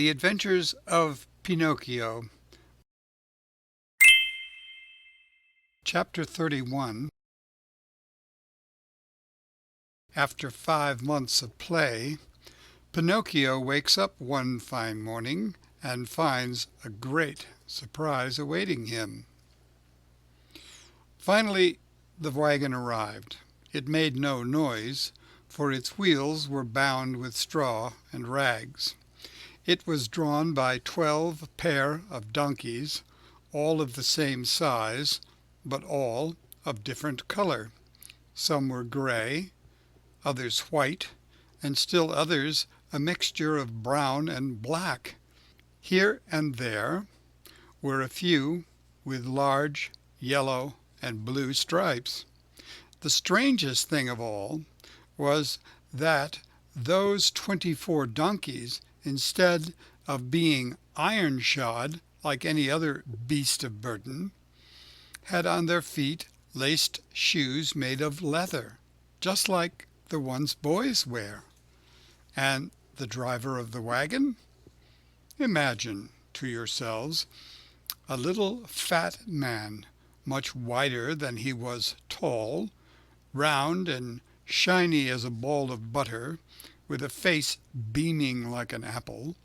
The Adventures of Pinocchio. Chapter 31. After 5 months of play, Pinocchio wakes up one fine morning and finds a great surprise awaiting him. Finally, the wagon arrived. It made no noise, for its wheels were bound with straw and rags. It was drawn by 12 pair of donkeys, all of the same size, but all of different color. Some were gray, others white, and still others a mixture of brown and black. Here and there were a few with large yellow and blue stripes. The strangest thing of all was that those 24 donkeys, instead of being iron-shod like any other beast of burden, had on their feet laced shoes made of leather, just like the ones boys wear. And the driver of the wagon? Imagine to yourselves a little fat man, much wider than he was tall, round and shiny as a ball of butter, with a face beaming like an apple,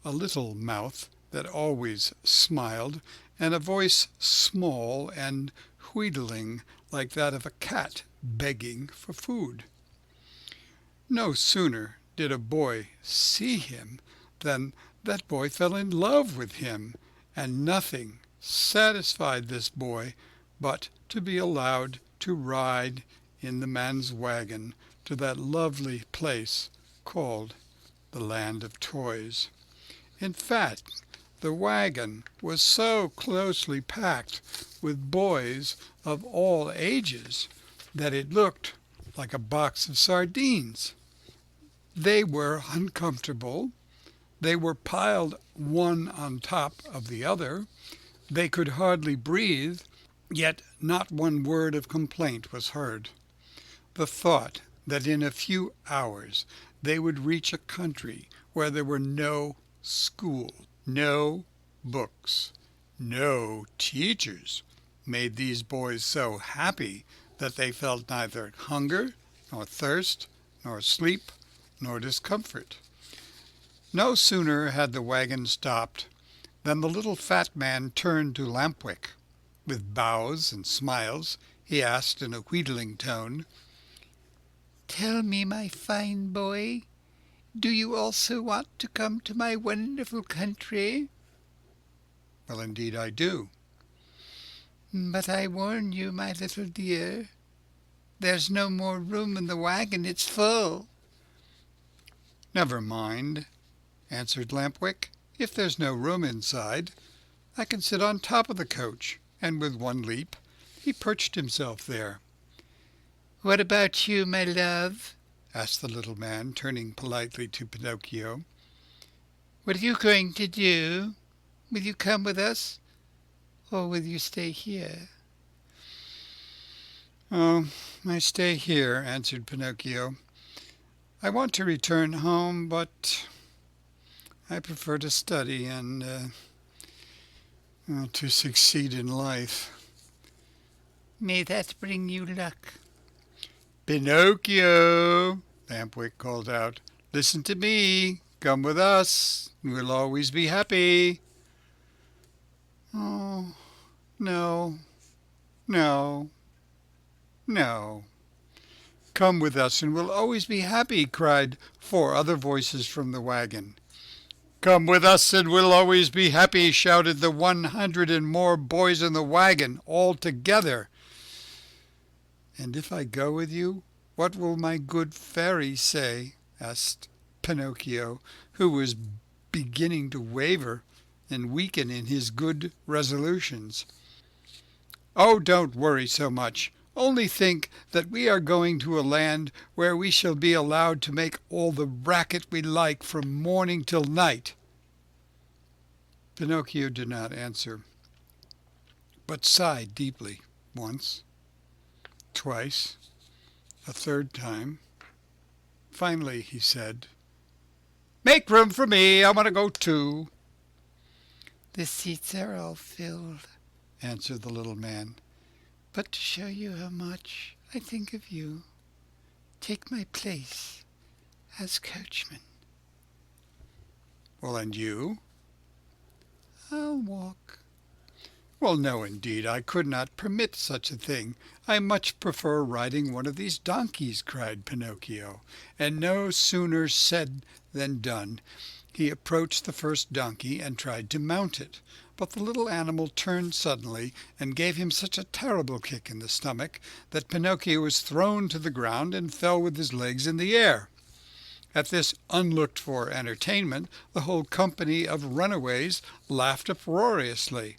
a little mouth that always smiled, and a voice small and wheedling like that of a cat begging for food. No sooner did a boy see him than that boy fell in love with him, and nothing satisfied this boy but to be allowed to ride in the man's wagon to that lovely place called the Land of Toys. In fact, the wagon was so closely packed with boys of all ages that it looked like a box of sardines. They were uncomfortable. They were piled one on top of the other. They could hardly breathe, yet not one word of complaint was heard. The thought that in a few hours they would reach a country where there were no schools, no books, no teachers, made these boys so happy that they felt neither hunger, nor thirst, nor sleep, nor discomfort. No sooner had the wagon stopped than the little fat man turned to Lampwick. With bows and smiles, he asked in a wheedling tone, "Tell me, my fine boy, do you also want to come to my wonderful country?" "Well, indeed I do." "But I warn you, my little dear, there's no more room in the wagon. It's full." "Never mind," answered Lampwick. "If there's no room inside, I can sit on top of the coach." And with one leap he perched himself there. "What about you, my love?" asked the little man, turning politely to Pinocchio. "What are you going to do? Will you come with us, or will you stay here?" "Oh, I stay here," answered Pinocchio. "I want to return home, but I prefer to study and to succeed in life." "May that bring you luck." "Pinocchio," Lampwick called out, "listen to me. Come with us, and we'll always be happy." "Oh, no, no, no. Come with us, and we'll always be happy," cried 4 other voices from the wagon. "Come with us, and we'll always be happy," shouted the 100 and more boys in the wagon all together. "And if I go with you, what will my good fairy say?" asked Pinocchio, who was beginning to waver and weaken in his good resolutions. "Oh, don't worry so much. Only think that we are going to a land where we shall be allowed to make all the racket we like from morning till night." Pinocchio did not answer, but sighed deeply once, twice, a third time. Finally he said, Make room for me. I want to go too." "The seats are all filled," answered the little man. "But to show you how much I think of you, take my place as coachman." "Well, and you?" "I'll walk." "Well, no, indeed, I could not permit such a thing. I much prefer riding one of these donkeys," cried Pinocchio. And no sooner said than done. He approached the first donkey and tried to mount it. But the little animal turned suddenly and gave him such a terrible kick in the stomach that Pinocchio was thrown to the ground and fell with his legs in the air. At this unlooked-for entertainment, the whole company of runaways laughed uproariously.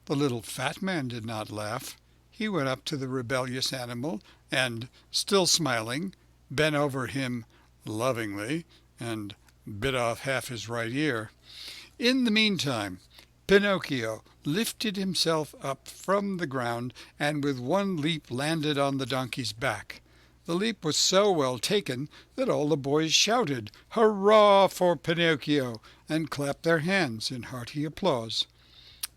The little fat man did not laugh. He went up to the rebellious animal and, still smiling, bent over him lovingly and bit off half his right ear. In the meantime, Pinocchio lifted himself up from the ground and with one leap landed on the donkey's back. The leap was so well taken that all the boys shouted, "Hurrah for Pinocchio!" and clapped their hands in hearty applause.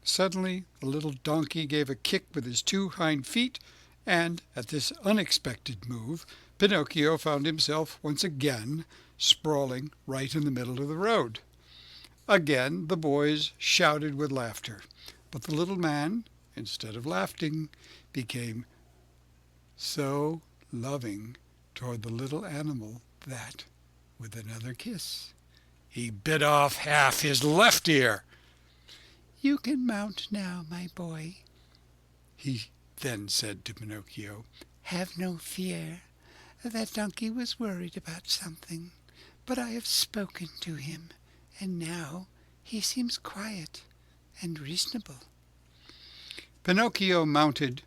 Suddenly the little donkey gave a kick with his two hind feet, and at this unexpected move Pinocchio found himself once again sprawling right in the middle of the road. Again the boys shouted with laughter, but the little man, instead of laughing, became so loving toward the little animal that, with another kiss, he bit off half his left ear. "You can mount now, my boy," he then said to Pinocchio. "Have no fear. That donkey was worried about something, but I have spoken to him, and now he seems quiet and reasonable." Pinocchio mounted,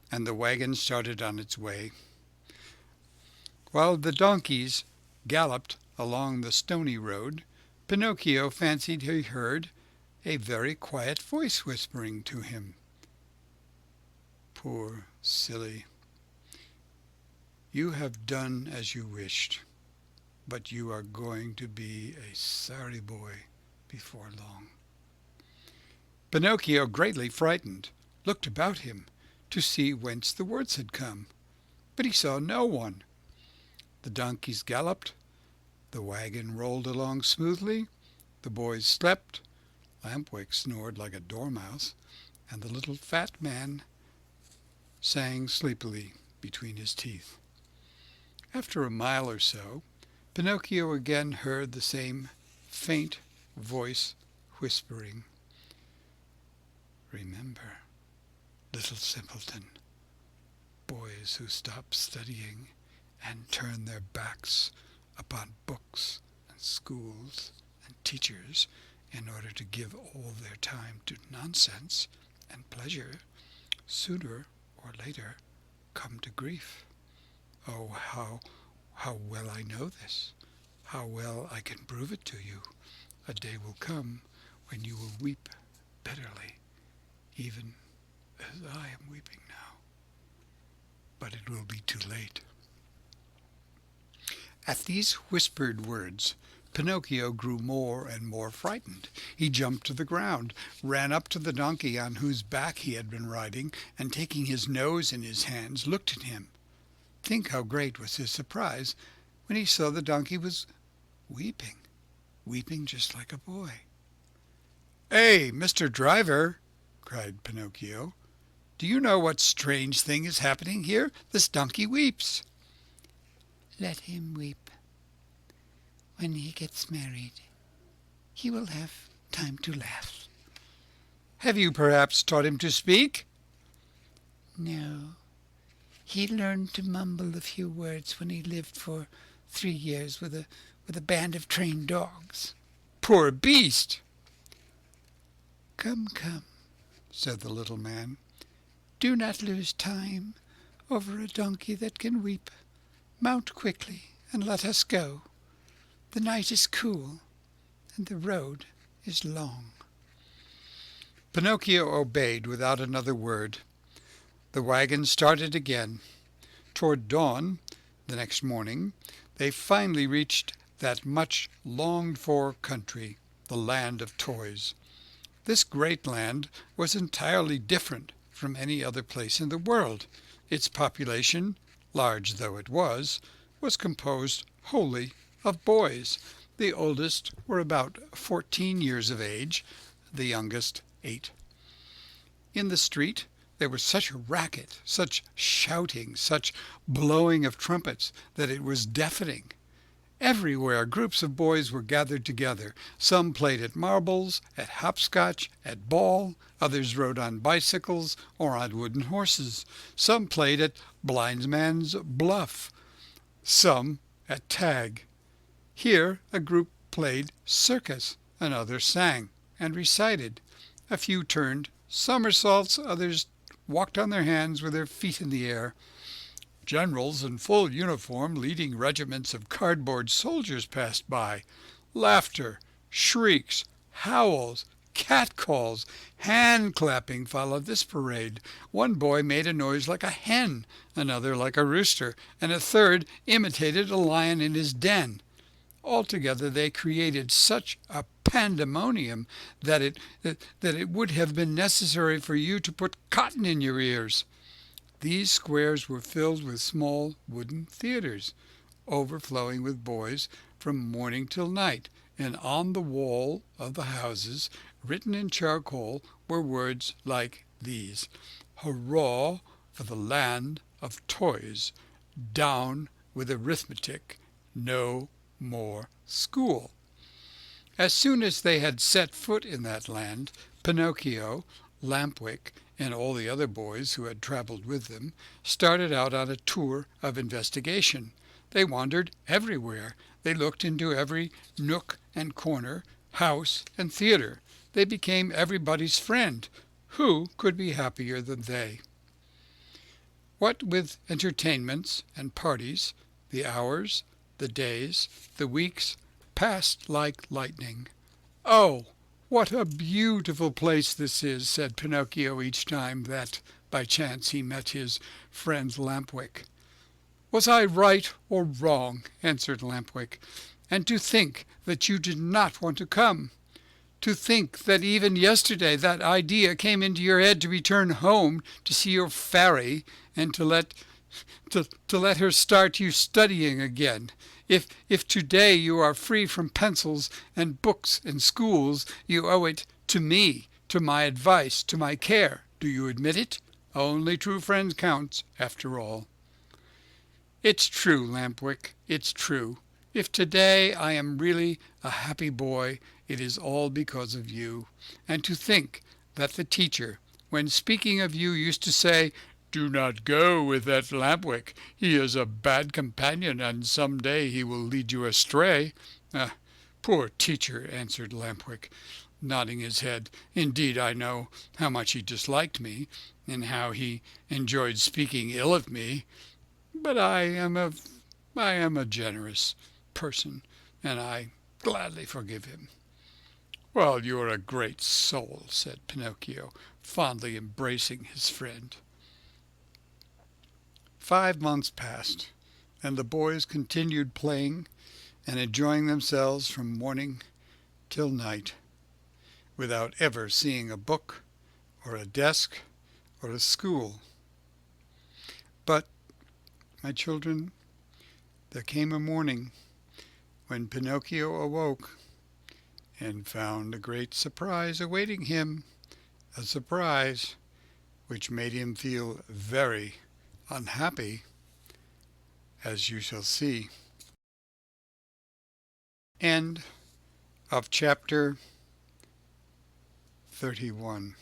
and the wagon started on its way. While the donkeys galloped along the stony road, Pinocchio fancied he heard a very quiet voice whispering to him. "Poor silly, you have done as you wished, but you are going to be a sorry boy before long." Pinocchio, greatly frightened, looked about him to see whence the words had come, but he saw no one. The donkeys galloped, the wagon rolled along smoothly, the boys slept, Lampwick snored like a dormouse, and the little fat man sang sleepily between his teeth. After a mile or so, Pinocchio again heard the same faint voice whispering, "Remember, little simpleton, boys who stop studying and turn their backs upon books and schools and teachers in order to give all their time to nonsense and pleasure, sooner or later come to grief. Oh, how well I know this, how well I can prove it to you. A day will come when you will weep bitterly, even as I am weeping now. But it will be too late." At these whispered words, Pinocchio grew more and more frightened. He jumped to the ground, ran up to the donkey on whose back he had been riding, and taking his nose in his hands, looked at him. Think how great was his surprise when he saw the donkey was weeping just like a boy. "Hey, Mr. Driver!" cried Pinocchio. "Do you know what strange thing is happening here? This donkey weeps." "Let him weep. When he gets married, he will have time to laugh." "Have you perhaps taught him to speak?" "No. He learned to mumble a few words when he lived for 3 years with a band of trained dogs." "Poor beast!" Come, said the little man. "Do not lose time over a donkey that can weep. Mount quickly and let us go. The night is cool and the road is long." Pinocchio obeyed without another word. The wagon started again. Toward dawn the next morning they finally reached that much longed-for country, the land of toys. This great land was entirely different from any other place in the world. Its population, large though it was composed wholly of boys. The oldest were about 14 years of age, the youngest 8. In the street there was such a racket, such shouting, such blowing of trumpets, that it was deafening. Everywhere groups of boys were gathered together. Some played at marbles, at hopscotch, at ball. Others rode on bicycles or on wooden horses. Some played at blindman's buff. Some at tag. Here a group played circus. Another sang and recited. A few turned somersaults. Others walked on their hands with their feet in the air. Generals in full uniform leading regiments of cardboard soldiers passed by. Laughter, shrieks, howls, catcalls, hand-clapping followed this parade. One boy made a noise like a hen, another like a rooster, and a third imitated a lion in his den. Altogether they created such a pandemonium that it would have been necessary for you to put cotton in your ears. These squares were filled with small wooden theaters, overflowing with boys from morning till night, and on the wall of the houses, written in charcoal, were words like these: "Hurrah for the land of toys! Down with arithmetic! No more school!" As soon as they had set foot in that land, Pinocchio, Lampwick, and all the other boys who had traveled with them started out on a tour of investigation. They wandered everywhere. They looked into every nook and corner, house and theater. They became everybody's friend. Who could be happier than they? What with entertainments and parties, the hours, the days, the weeks passed like lightning. "Oh, what a beautiful place this is," said Pinocchio each time that, by chance, he met his friend Lampwick. "Was I right or wrong?" answered Lampwick. "And to think that you did not want to come! To think that even yesterday that idea came into your head to return home to see your fairy and to let her start you studying again! If today you are free from pencils and books and schools, you owe it to me, to my advice, to my care. Do you admit it? Only true friends count, after all." "It's true, Lampwick, it's true. If today I am really a happy boy, it is all because of you. And to think that the teacher, when speaking of you, used to say, 'Do not go with that Lampwick. He is a bad companion, and some day he will lead you astray.'" "Poor teacher," answered Lampwick, nodding his head. "Indeed, I know how much he disliked me, and how he enjoyed speaking ill of me. But I am a generous person, and I gladly forgive him." "Well, you are a great soul," said Pinocchio, fondly embracing his friend. 5 months passed, and the boys continued playing and enjoying themselves from morning till night, without ever seeing a book or a desk or a school. But, my children, there came a morning when Pinocchio awoke and found a great surprise awaiting him, a surprise which made him feel very unhappy, as you shall see. End of chapter 31.